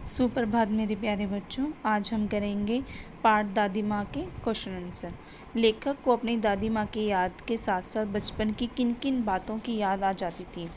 सुप्रभात मेरे प्यारे बच्चों। आज हम करेंगे पाठ दादी माँ के क्वेश्चन आंसर। लेखक को अपनी दादी माँ की याद के साथ साथ बचपन की किन किन बातों की याद आ जाती थी।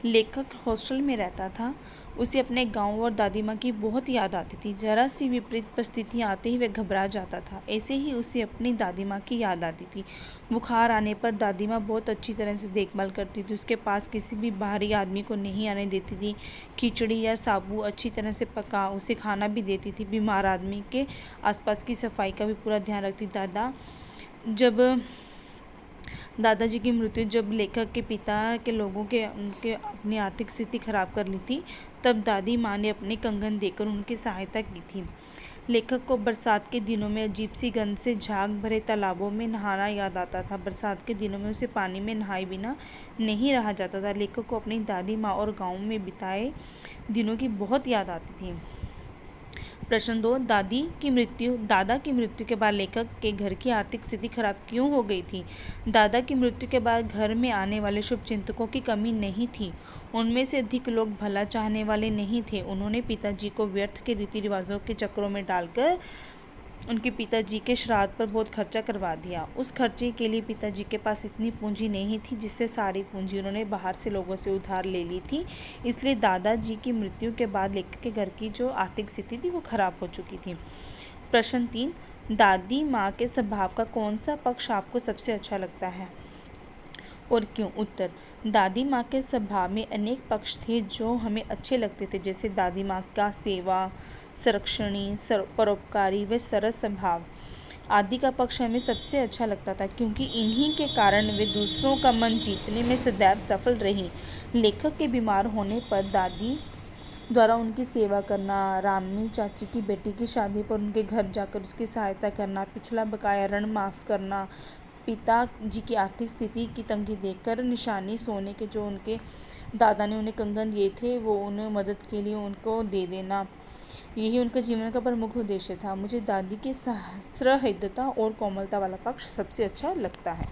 लेखक हॉस्टल में रहता था। उसे अपने गांव और दादी माँ की बहुत याद आती थी। जरा सी विपरीत परिस्थितियाँ आते ही वह घबरा जाता था। ऐसे ही उसे अपनी दादी माँ की याद आती थी। बुखार आने पर दादी माँ बहुत अच्छी तरह से देखभाल करती थी। उसके पास किसी भी बाहरी आदमी को नहीं आने देती थी। खिचड़ी या साबू अच्छी तरह से पका उसे खाना भी देती थी। बीमार आदमी के आसपास की सफाई का भी पूरा ध्यान रखती। दादाजी की मृत्यु जब लेखक के पिता के लोगों के उनके अपनी आर्थिक स्थिति खराब कर ली थी, तब दादी माँ ने अपने कंगन देकर उनकी सहायता की थी। लेखक को बरसात के दिनों में अजीब सी गंध से झाग भरे तालाबों में नहाना याद आता था। बरसात के दिनों में उसे पानी में नहाए बिना नहीं रहा जाता था। लेखक को अपनी दादी माँ और गाँव में बिताए दिनों की बहुत याद आती थी। प्रश्न 2, दादा की मृत्यु के बाद लेखक के घर की आर्थिक स्थिति खराब क्यों हो गई थी। दादा की मृत्यु के बाद घर में आने वाले शुभचिंतकों की कमी नहीं थी। उनमें से अधिक लोग भला चाहने वाले नहीं थे। उन्होंने पिताजी को व्यर्थ के रीति रिवाजों के चक्रों में डालकर उनके पिताजी के श्राद्ध पर बहुत खर्चा करवा दिया। उस खर्चे के लिए पिताजी के पास इतनी पूंजी नहीं थी, जिससे सारी पूंजी उन्होंने बाहर से लोगों से उधार ले ली थी। इसलिए दादाजी की मृत्यु के बाद लेखक के घर की जो आर्थिक स्थिति थी वो खराब हो चुकी थी। प्रश्न 3, दादी माँ के स्वभाव का कौन सा पक्ष आपको सबसे अच्छा लगता है और क्यों। उत्तर, दादी माँ के स्वभाव में अनेक पक्ष थे जो हमें अच्छे लगते थे, जैसे दादी माँ का सेवा, संरक्षणी, परोपकारी व सरस स्वभाव आदि का पक्ष हमें सबसे अच्छा लगता था, क्योंकि इन्हीं के कारण वे दूसरों का मन जीतने में सदैव सफल रहीं। लेखक के बीमार होने पर दादी द्वारा उनकी सेवा करना, रामी चाची की बेटी की शादी पर उनके घर जाकर उसकी सहायता करना, पिछला बकाया ऋण माफ़ करना, पिताजी की आर्थिक स्थिति की तंगी देखकर निशानी सोने के जो उनके दादा ने उन्हें कंगन दिए थे वो उन्हें मदद के लिए उनको दे देना, यही उनका जीवन का प्रमुख उद्देश्य था। मुझे दादी की सहृदयता और कोमलता वाला पक्ष सबसे अच्छा लगता है।